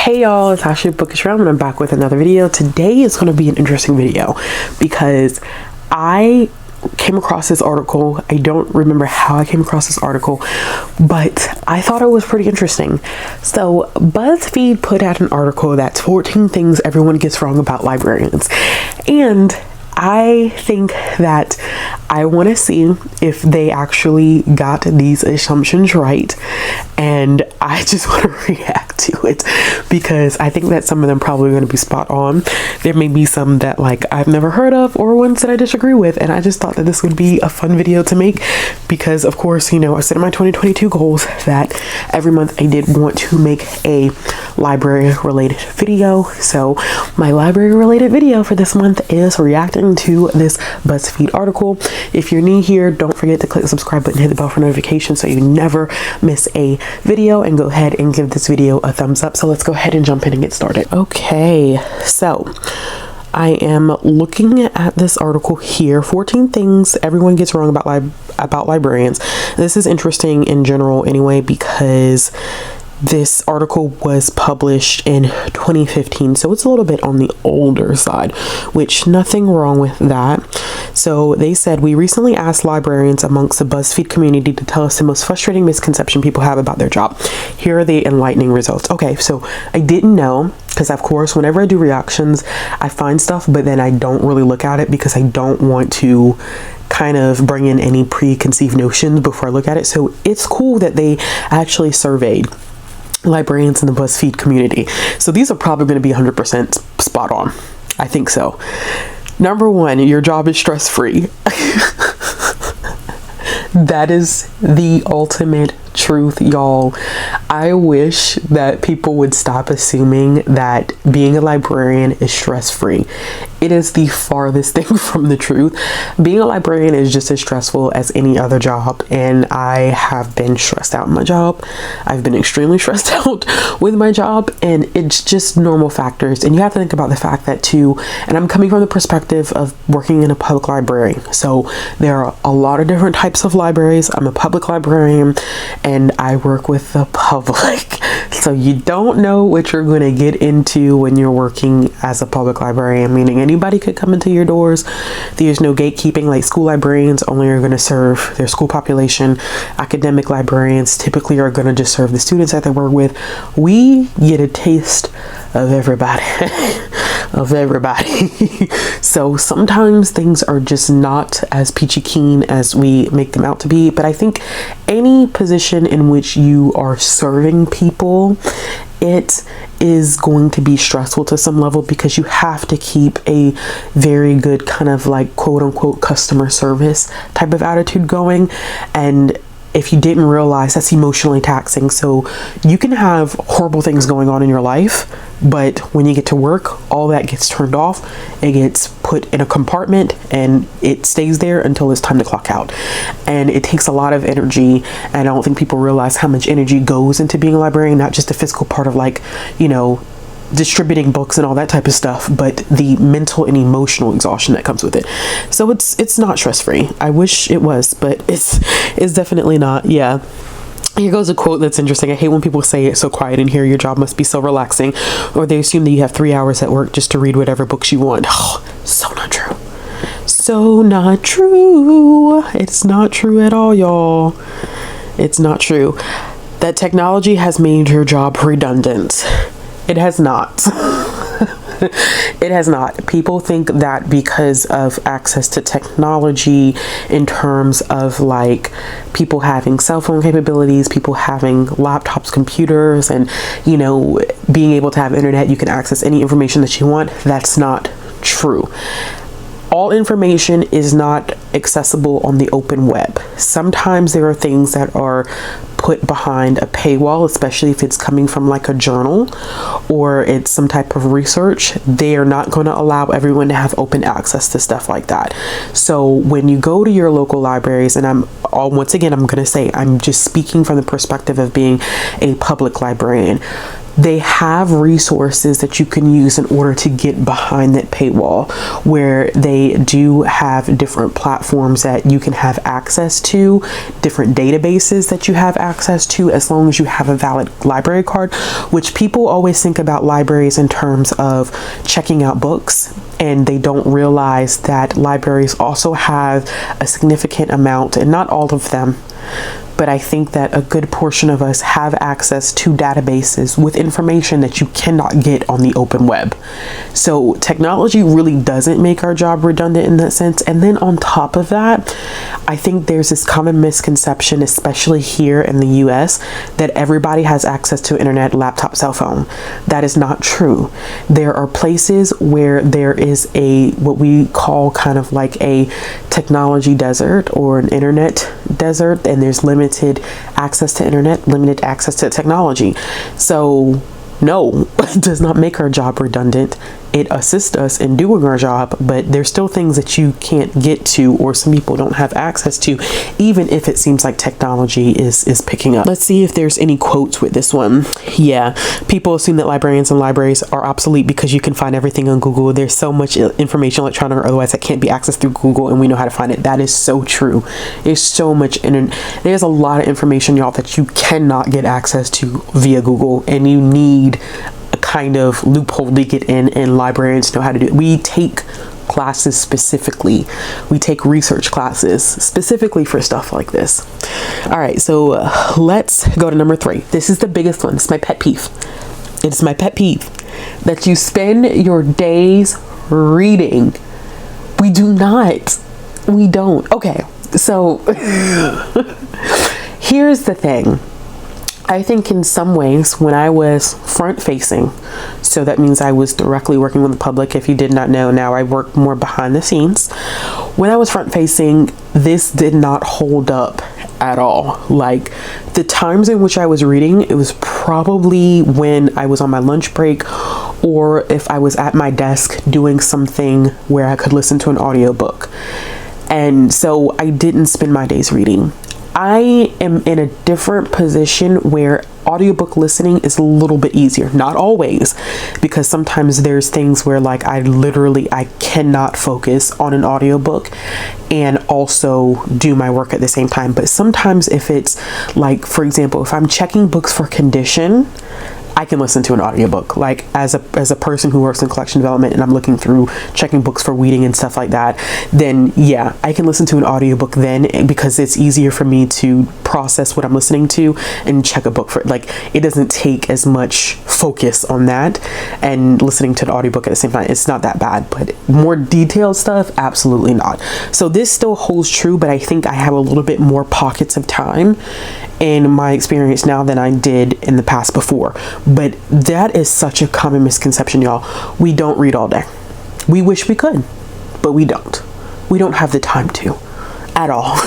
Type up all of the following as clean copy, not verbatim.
Hey y'all, it's Ashley Bookishrealm and I'm back with another video. Today is going to be an interesting video because I came across this article. I don't remember how I came across this article, but I thought it was pretty interesting. So Buzzfeed put out an article that's 14 things everyone gets wrong about librarians. And I think that I want to see if they actually got these assumptions right, and I just want to react to it because I think that some of them probably going to be spot on. There may be some that like I've never heard of or ones that I disagree with, and I just thought that this would be a fun video to make because of course, you know, I set in my 2022 goals that every month I did want to make a library related video. So my library related video for this month is reacting to this Buzzfeed article. If you're new here, don't forget to click the subscribe button, hit the bell for notifications so you never miss a video, and go ahead and give this video a thumbs up. So let's go ahead and jump in and get started. Okay, so I am looking at this article here, 14 things everyone gets wrong about librarians. This is interesting in general anyway because this article was published in 2015, so it's a little bit on the older side, which nothing wrong with that. So they said, we recently asked librarians amongst the BuzzFeed community to tell us the most frustrating misconception people have about their job. Here are the enlightening results. Okay, so I didn't know, because of course, whenever I do reactions, I find stuff, but then I don't really look at it because I don't want to kind of bring in any preconceived notions before I look at it. So it's cool that they actually surveyed librarians in the BuzzFeed community. So these are probably going to be 100% spot on. I think so. Number one, your job is stress-free. That is the ultimate truth, y'all. I wish that people would stop assuming that being a librarian is stress-free. It is the farthest thing from the truth. Being a librarian is just as stressful as any other job, and I have been stressed out in my job. I've been extremely stressed out with my job, and it's just normal factors. And you have to think about the fact that too, and I'm coming from the perspective of working in a public library. So there are a lot of different types of libraries. I'm a public librarian and I work with the public. So you don't know what you're going to get into when you're working as a public librarian, meaning anybody could come into your doors. There's no gatekeeping. Like school librarians only are going to serve their school population. Academic librarians typically are going to just serve the students that they work with. We get a taste of everybody. Of everybody. So sometimes things are just not as peachy keen as we make them out to be. But I think any position in which you are serving people, it is going to be stressful to some level because you have to keep a very good kind of like quote unquote customer service type of attitude going. And if you didn't realize, that's emotionally taxing. So you can have horrible things going on in your life, but when you get to work, all that gets turned off. It gets put in a compartment and it stays there until it's time to clock out. And it takes a lot of energy. And I don't think people realize how much energy goes into being a librarian, not just the physical part of like, you know, distributing books and all that type of stuff, but the mental and emotional exhaustion that comes with it. So it's not stress-free. I wish it was, but it's definitely not. Yeah. Here goes a quote that's interesting. I hate when people say it's so quiet in here, your job must be so relaxing, or they assume that you have 3 hours at work just to read whatever books you want. Oh, so not true. So not true. It's not true at all, y'all. It's not true. That technology has made your job redundant. It has not. It has not. People think that because of access to technology in terms of like people having cell phone capabilities, people having laptops, computers, and, you know, being able to have internet, you can access any information that you want. That's not true. All information is not accessible on the open web. Sometimes there are things that are put behind a paywall, especially if it's coming from like a journal or it's some type of research. They are not going to allow everyone to have open access to stuff like that. So when you go to your local libraries, and once again, I'm going to say, I'm just speaking from the perspective of being a public librarian. they have resources that you can use in order to get behind that paywall, where they do have different platforms that you can have access to, different databases that you have access to, as long as you have a valid library card, which people always think about libraries in terms of checking out books, and they don't realize that libraries also have a significant amount, and not all of them, but I think that a good portion of us have access to databases with information that you cannot get on the open web. So technology really doesn't make our job redundant in that sense. And then on top of that, I think there's this common misconception, especially here in the US, that everybody has access to internet, laptop, cell phone. That is not true. There are places where there is what we call kind of like a technology desert or an internet desert, and there's limited access to internet, limited access to technology. So no, it does not make our job redundant. It assists us in doing our job, but there's still things that you can't get to, or some people don't have access to, even if it seems like technology is picking up. Let's see if there's any quotes with this one. Yeah, people assume that librarians and libraries are obsolete because you can find everything on Google. There's so much information, electronic or otherwise, that can't be accessed through Google, and we know how to find it. That is so true. There's so much there's a lot of information, y'all, that you cannot get access to via Google, and you need a kind of loophole to get in, and librarians know how to do it. We take classes specifically. We take research classes specifically for stuff like this. All right, so let's go to number 3. This is the biggest one. It's my pet peeve. It's my pet peeve that you spend your days reading. We do not. We don't. Okay, so here's the thing. I think in some ways, when I was front facing, so that means I was directly working with the public. If you did not know, now I work more behind the scenes. When I was front facing, this did not hold up at all. Like, the times in which I was reading, it was probably when I was on my lunch break, or if I was at my desk doing something where I could listen to an audiobook. And so I didn't spend my days reading. I am in a different position where audiobook listening is a little bit easier. Not always, because sometimes there's things where like I cannot focus on an audiobook and also do my work at the same time. But sometimes if it's like, for example, if I'm checking books for condition, I can listen to an audiobook. Like as a person who works in collection development and I'm looking through checking books for weeding and stuff like that, then yeah, I can listen to an audiobook then, because it's easier for me to process what I'm listening to and check a book for it. Like, it doesn't take as much focus on that, and listening to an audiobook at the same time, it's not that bad. But more detailed stuff, absolutely not. So this still holds true, but I think I have a little bit more pockets of time in my experience now than I did in the past before. But that is such a common misconception, y'all. We don't read all day. We wish we could, but we don't. We don't have the time to at all.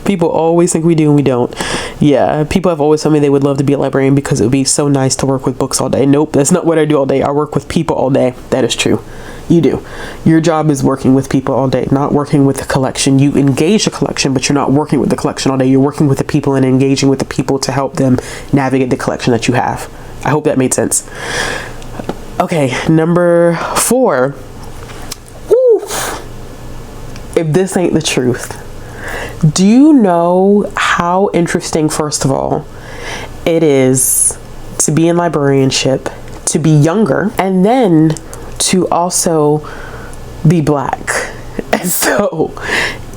People always think we do and we don't. Yeah, people have always told me they would love to be a librarian because it would be so nice to work with books all day. Nope, that's not what I do all day. I work with people all day. That is true. You do. Your job is working with people all day, not working with the collection. You engage the collection, but you're not working with the collection all day. You're working with the people and engaging with the people to help them navigate the collection that you have. I hope that made sense. Okay, number 4. Woo! If this ain't the truth. Do you know how interesting, first of all, it is to be in librarianship, to be younger, and then to also be Black? And so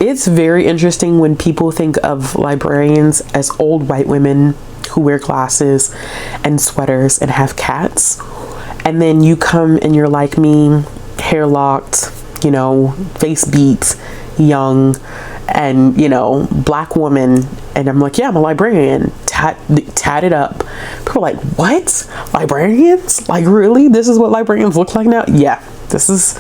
it's very interesting when people think of librarians as old white women who wear glasses and sweaters and have cats, and then you come and you're like me, hair locked, face beat, young, and Black woman, and I'm like, yeah, I'm a librarian, tatted up. People are like, what? Librarians? Like, really? This is what librarians look like now? Yeah, this is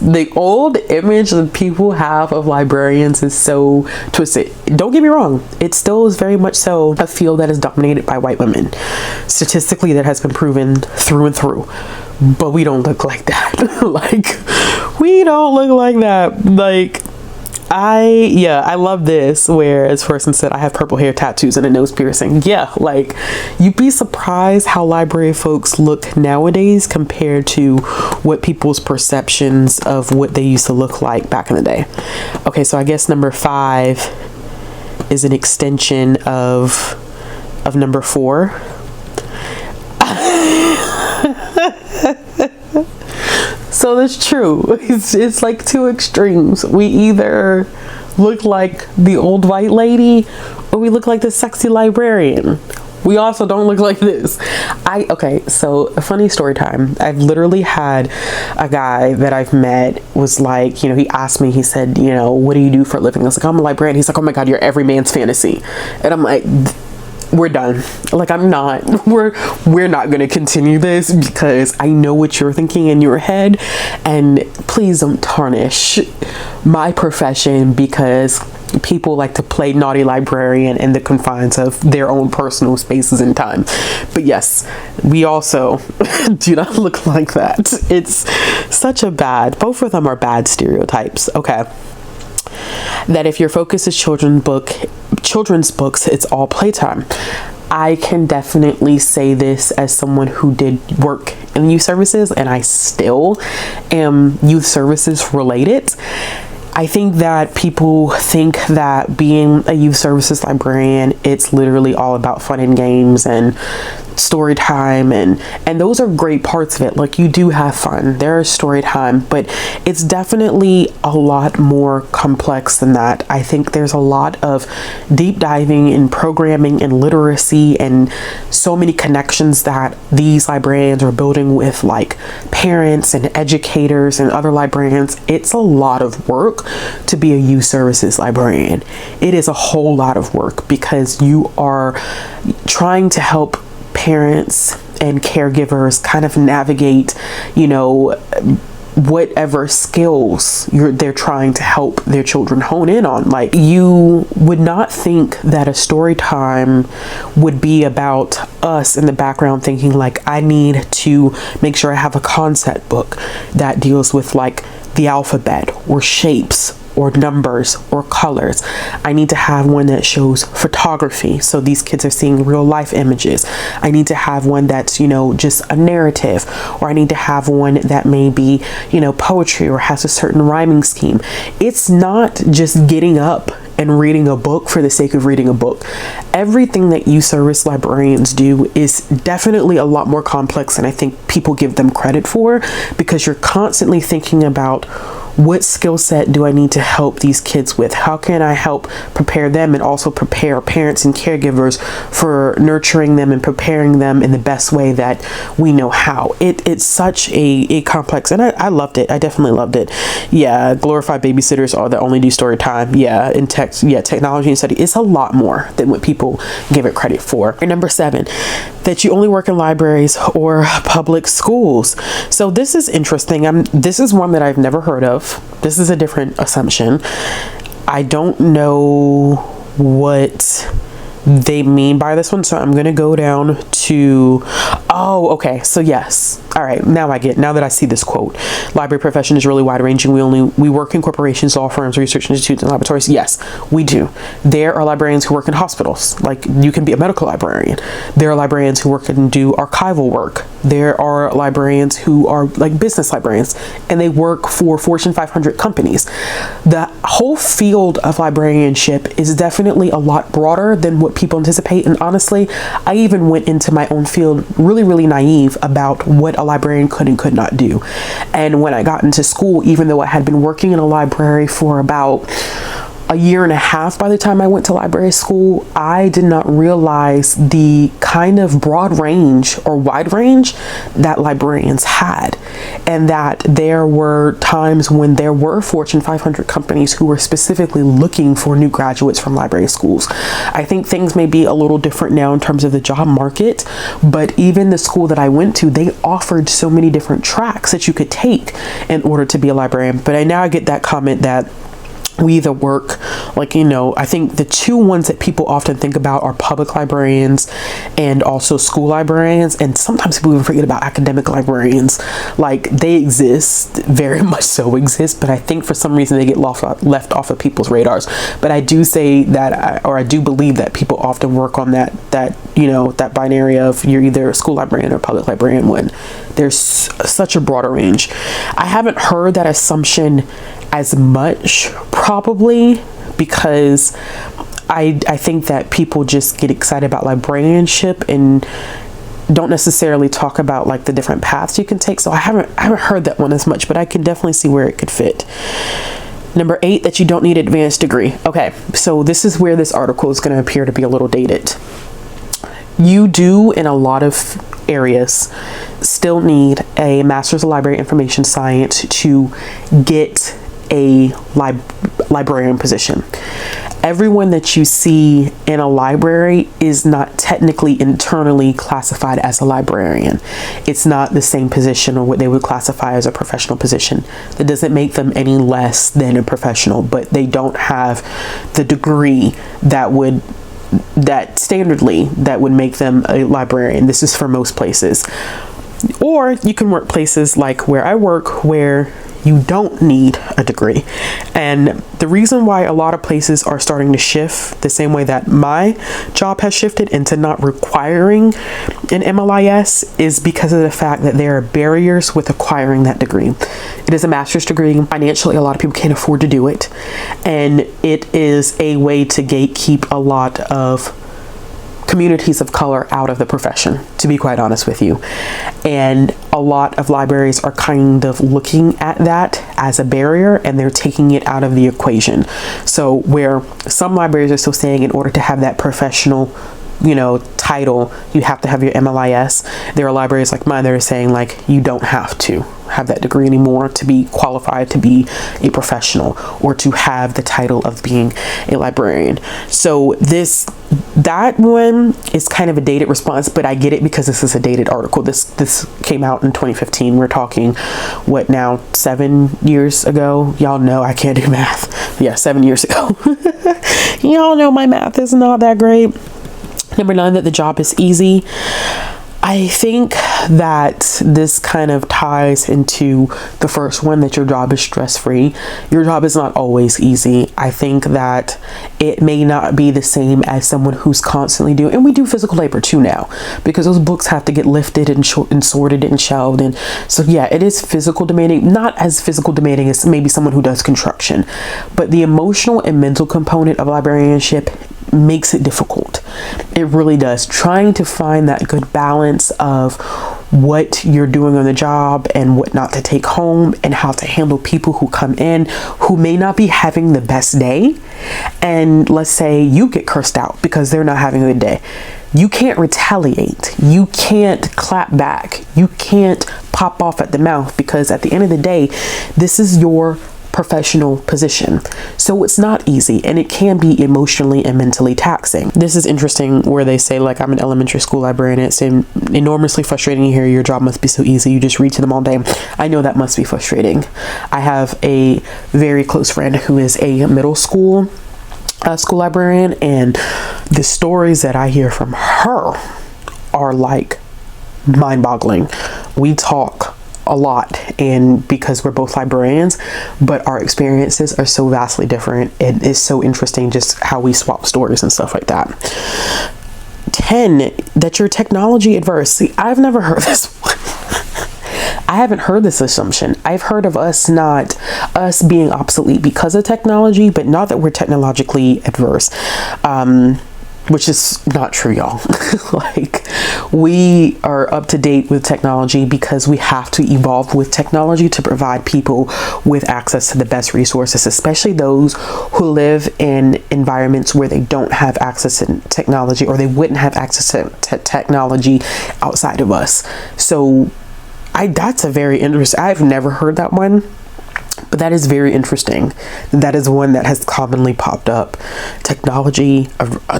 the old image that people have of librarians is so twisted. Don't get me wrong, it still is very much so a field that is dominated by white women. Statistically, that has been proven through and through. But we don't look like that. Like, we don't look like that. Like, I love this, where this person said, I have purple hair, tattoos, and a nose piercing. Yeah, like, you'd be surprised how library folks look nowadays compared to what people's perceptions of what they used to look like back in the day. Okay, so I guess number 5 is an extension of number 4. So that's true. It's like two extremes. We either look like the old white lady, or we look like the sexy librarian. We also don't look like this. Okay, so a funny story time. I've literally had a guy that I've met was like, you know, he asked me, he said, you know, what do you do for a living? I was like, I'm a librarian. He's like, oh my God, you're every man's fantasy. And I'm like, we're done. Like, we're not going to continue this, because I know what you're thinking in your head, and please don't tarnish my profession because people like to play naughty librarian in the confines of their own personal spaces and time. But yes, we also do not look like that. It's both of them are bad stereotypes. Okay. That if your focus is children's books, it's all playtime. I can definitely say this as someone who did work in youth services, and I still am youth services related. I think that people think that being a youth services librarian, it's literally all about fun and games and story time, and those are great parts of it. Like, you do have fun, there's story time, but it's definitely a lot more complex than that. I think there's a lot of deep diving in programming and literacy, and so many connections that these librarians are building with like parents and educators and other librarians. It's a lot of work to be a youth services librarian. It is a whole lot of work, because you are trying to help parents and caregivers kind of navigate, you know, whatever skills they're trying to help their children hone in on. Like, you would not think that a story time would be about us in the background thinking like, I need to make sure I have a concept book that deals with like the alphabet or shapes or numbers or colors. I need to have one that shows photography, so these kids are seeing real life images. I need to have one that's, you know, just a narrative, or I need to have one that may be, you know, poetry or has a certain rhyming scheme. It's not just getting up and reading a book for the sake of reading a book. Everything that youth service librarians do is definitely a lot more complex than I think people give them credit for, because you're constantly thinking about, what skill set do I need to help these kids with? How can I help prepare them and also prepare parents and caregivers for nurturing them and preparing them in the best way that we know how? It's such a complex, and I loved it. I definitely loved it. Yeah, glorified babysitters are that only do story time. Yeah, in technology and study, it's a lot more than what people give it credit for. And number 7, that you only work in libraries or public schools. So this is interesting. This is one that I've never heard of. This is a different assumption. I don't know what they mean by this one, so I'm gonna go down to, oh, okay, so yes, all right, now that I see this quote. Library profession is really wide ranging. We work in corporations, law firms, research institutes, and laboratories. Yes, we do. There are librarians who work in hospitals. Like, you can be a medical librarian. There are librarians who work and do archival work. There are librarians who are like business librarians, and they work for Fortune 500 companies. The whole field of librarianship is definitely a lot broader than what people anticipate. And honestly, I even went into my own field really naive about what a librarian could and could not do. And when I got into school, even though I had been working in a library for about a year and a half by the time I went to library school, I did not realize the kind of broad range or wide range that librarians had, and that there were times when there were Fortune 500 companies who were specifically looking for new graduates from library schools. I think things may be a little different now in terms of the job market, but even the school that I went to, they offered so many different tracks that you could take in order to be a librarian. But I now get that comment that we either work, like, you know, I think the two ones that people often think about are public librarians and also school librarians. And sometimes people even forget about academic librarians. Like, they exist, very much so exist, but I think for some reason they get left off of people's radars. But I do say that, I do believe that people often work on that you know, that binary of you're either a school librarian or public librarian, when there's such a broader range. I haven't heard that assumption as much, probably because I think that people just get excited about librarianship and don't necessarily talk about like the different paths you can take. So I haven't heard that one as much, but I can definitely see where it could fit. Number 8, that you don't need an advanced degree. Okay, so this is where this article is going to appear to be a little dated. You do, in a lot of areas, still need a Master's of Library Information Science to get a librarian position. Everyone that you see in a library is not technically internally classified as a librarian. It's not the same position or what they would classify as a professional position. That doesn't make them any less than a professional, but they don't have the degree that standardly that would make them a librarian. This is for most places. Or you can work places like where I work, where you don't need a degree. And the reason why a lot of places are starting to shift the same way that my job has shifted into not requiring an MLIS is because of the fact that there are barriers with acquiring that degree. It is a master's degree. Financially, a lot of people can't afford to do it. And it is a way to gatekeep a lot of communities of color out of the profession, to be quite honest with you. And a lot of libraries are kind of looking at that as a barrier, and they're taking it out of the equation. So where some libraries are still saying in order to have that professional, you know, title, you have to have your MLIS, there are libraries like mine that are saying like you don't have to have that degree anymore to be qualified to be a professional or to have the title of being a librarian. So that one is kind of a dated response, but I get it because this is a dated article. This came out in 2015. We're talking what now, 7 years ago? Y'all know I can't do math. Yeah, 7 years ago. Y'all know my math is not that great. Number 9, that the job is easy. I think that this kind of ties into the first one, that your job is stress-free. Your job is not always easy. I think that it may not be the same as someone who's constantly doing, and we do physical labor too now, because those books have to get lifted and sorted and shelved. And so, yeah, it is physical demanding, not as physical demanding as maybe someone who does construction, but the emotional and mental component of librarianship makes it difficult. It really does. Trying to find that good balance of what you're doing on the job and what not to take home, and how to handle people who come in who may not be having the best day. And let's say you get cursed out because they're not having a good day. You can't retaliate. You can't clap back. You can't pop off at the mouth, because at the end of the day, this is your professional position. So it's not easy, and it can be emotionally and mentally taxing. This is interesting where they say, like, I'm an elementary school librarian. It's enormously frustrating to hear your job must be so easy. You just read to them all day. I know that must be frustrating. I have a very close friend who is a middle school school librarian, and the stories that I hear from her are like mind-boggling. We talk a lot, and because we're both librarians, but our experiences are so vastly different, and it's so interesting just how we swap stories and stuff like that. 10, that you're technology adverse. See, I've never heard this one. I haven't heard this assumption. I've heard of us being obsolete because of technology, but not that we're technologically adverse. Which is not true, y'all. Like, we are up to date with technology because we have to evolve with technology to provide people with access to the best resources, especially those who live in environments where they don't have access to technology, or they wouldn't have access to technology outside of us. So that's a very interesting, I've never heard that one. But that is very interesting. That is one that has commonly popped up. Technology,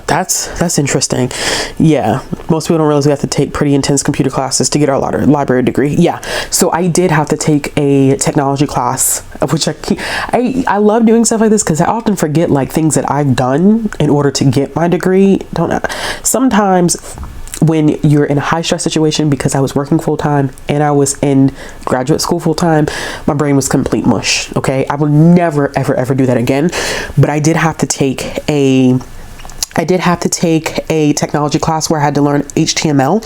that's interesting. Yeah, most people don't realize we have to take pretty intense computer classes to get our library degree. Yeah, so I did have to take a technology class, which I love doing stuff like this because I often forget like things that I've done in order to get my degree. Sometimes when you're in a high stress situation, because I was working full time and I was in graduate school full time, my brain was complete mush. Okay, I will never ever do that again. But I did have to take a technology class where I had to learn HTML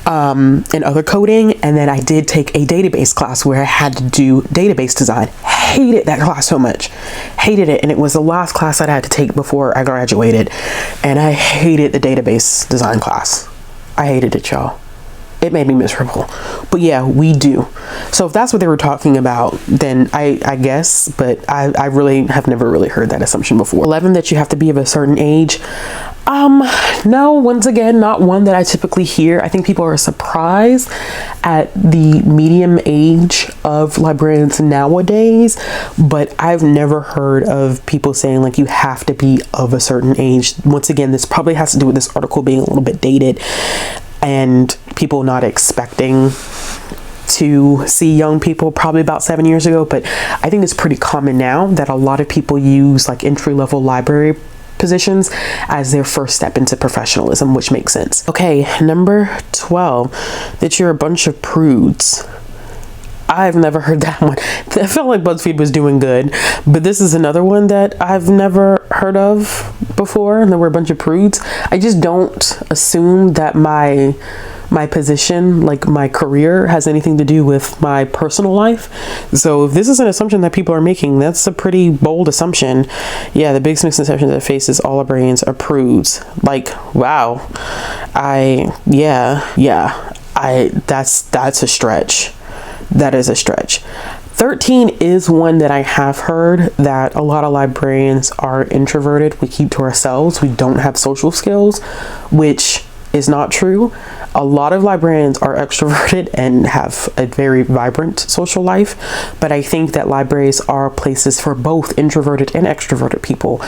and other coding, and then I did take a database class where I had to do database design. Hated that class so much. Hated it. And it was the last class that I had to take before I graduated, and I hated the database design class. I hated it, y'all. It made me miserable. But yeah, we do. So if that's what they were talking about, then I guess, but I really have never really heard that assumption before. 11, that you have to be of a certain age. No, once again, not one that I typically hear. I think people are surprised at the medium age of librarians nowadays, but I've never heard of people saying like you have to be of a certain age. Once again, this probably has to do with this article being a little bit dated and people not expecting to see young people probably about 7 years ago. But I think it's pretty common now that a lot of people use like entry-level library positions as their first step into professionalism, which makes sense. Okay, number 12, that you're a bunch of prudes. I've never heard that one. I felt like BuzzFeed was doing good, but this is another one that I've never heard of before, and there were a bunch of prudes. I just don't assume that my position, like my career, has anything to do with my personal life. So if this is an assumption that people are making, that's a pretty bold assumption. Yeah, the biggest misconception that faces all librarians are prudes. Like, wow. That's a stretch. That is a stretch. 13 is one that I have heard, that a lot of librarians are introverted. We keep to ourselves. We don't have social skills, which is not true. A lot of librarians are extroverted and have a very vibrant social life, but I think that libraries are places for both introverted and extroverted people.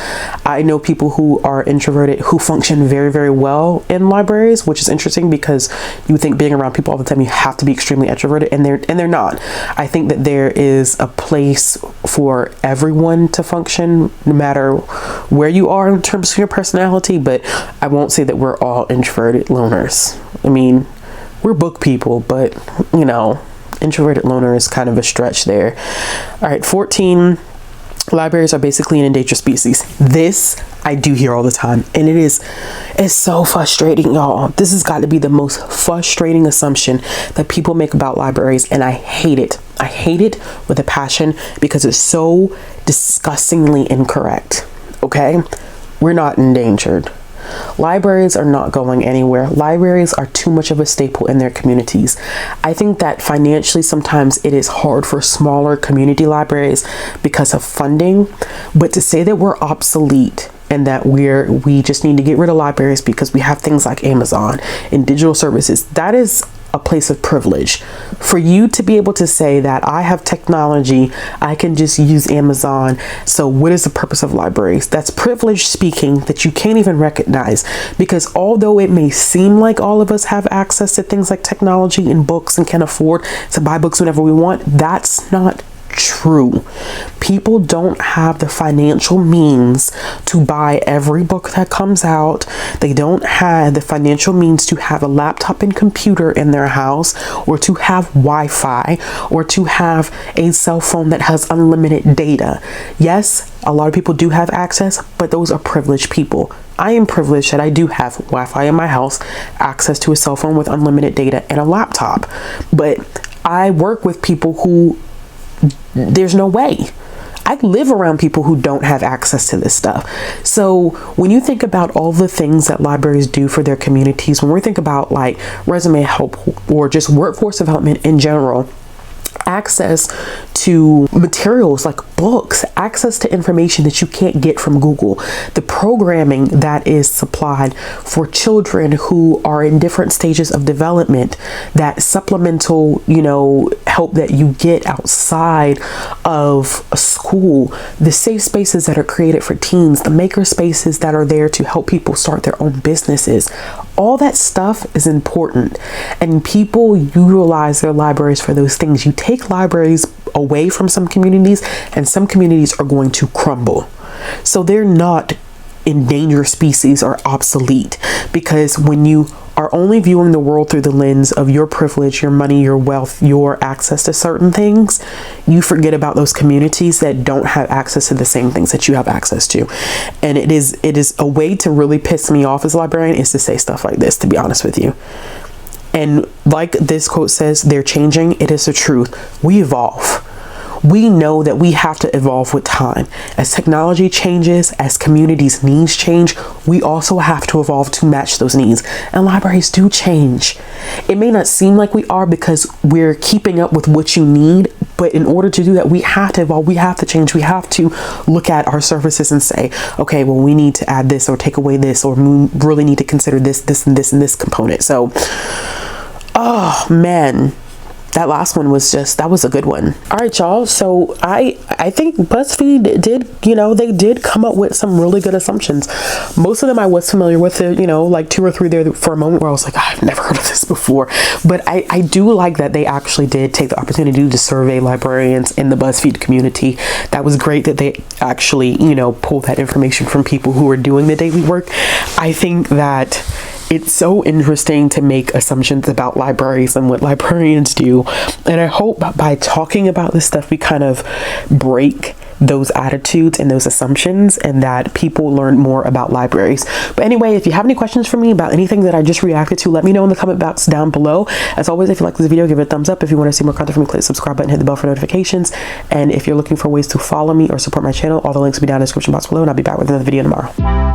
I know people who are introverted who function very, very well in libraries, which is interesting because you think being around people all the time you have to be extremely extroverted, and they're not. I think that there is a place for everyone to function no matter where you are in terms of your personality, but I won't say that we're all introverted loners. I mean, we're book people, but you know, introverted loner is kind of a stretch there. All right, 14, libraries are basically an endangered species. This I do hear all the time, and it's so frustrating, y'all. This has got to be the most frustrating assumption that people make about libraries, and I hate it. I hate it with a passion because it's so disgustingly incorrect. Okay, we're not endangered. Libraries are not going anywhere. Libraries are too much of a staple in their communities. I think that financially sometimes it is hard for smaller community libraries because of funding, but to say that we're obsolete and that we just need to get rid of libraries because we have things like Amazon and digital services, that is a place of privilege. For you to be able to say that I have technology, I can just use Amazon, so what is the purpose of libraries? That's privilege speaking that you can't even recognize, because although it may seem like all of us have access to things like technology and books and can afford to buy books whenever we want, that's not true. People don't have the financial means to buy every book that comes out. They don't have the financial means to have a laptop and computer in their house, or to have Wi-Fi, or to have a cell phone that has unlimited data. Yes, a lot of people do have access, but those are privileged people. I am privileged that I do have Wi-Fi in my house, access to a cell phone with unlimited data, and a laptop. But I work with people who there's no way. I live around people who don't have access to this stuff. So when you think about all the things that libraries do for their communities, when we think about like resume help or just workforce development in general, access to materials like books, access to information that you can't get from Google, the programming that is supplied for children who are in different stages of development, that supplemental, help that you get outside of a school, the safe spaces that are created for teens, the maker spaces that are there to help people start their own businesses. All that stuff is important, and people utilize their libraries for those things. You take libraries away from some communities and some communities are going to crumble. So they're not endangered species or obsolete, because when you are only viewing the world through the lens of your privilege, your money, your wealth, your access to certain things, you forget about those communities that don't have access to the same things that you have access to. And it is a way to really piss me off as a librarian is to say stuff like this, to be honest with you. And like this quote says, they're changing. It is the truth. We evolve. We know that we have to evolve with time. As technology changes, as communities' needs change, we also have to evolve to match those needs. And libraries do change. It may not seem like we are because we're keeping up with what you need, but in order to do that, we have to evolve, we have to change, we have to look at our services and say, okay, well, we need to add this or take away this, or we really need to consider this, this, and this, and this component. So, oh man. That last one was that was a good one. All right, y'all. So I think Buzzfeed did, they did come up with some really good assumptions. Most of them I was familiar with, like 2 or 3 there for a moment where I was like, I've never heard of this before. But I do like that they actually did take the opportunity to survey librarians in the Buzzfeed community. That was great that they actually, pulled that information from people who are doing the daily work. I think that it's so interesting to make assumptions about libraries and what librarians do. And I hope by talking about this stuff, we kind of break those attitudes and those assumptions, and that people learn more about libraries. But anyway, if you have any questions for me about anything that I just reacted to, let me know in the comment box down below. As always, if you like this video, give it a thumbs up. If you want to see more content from me, click the subscribe button, hit the bell for notifications. And if you're looking for ways to follow me or support my channel, all the links will be down in the description box below, and I'll be back with another video tomorrow.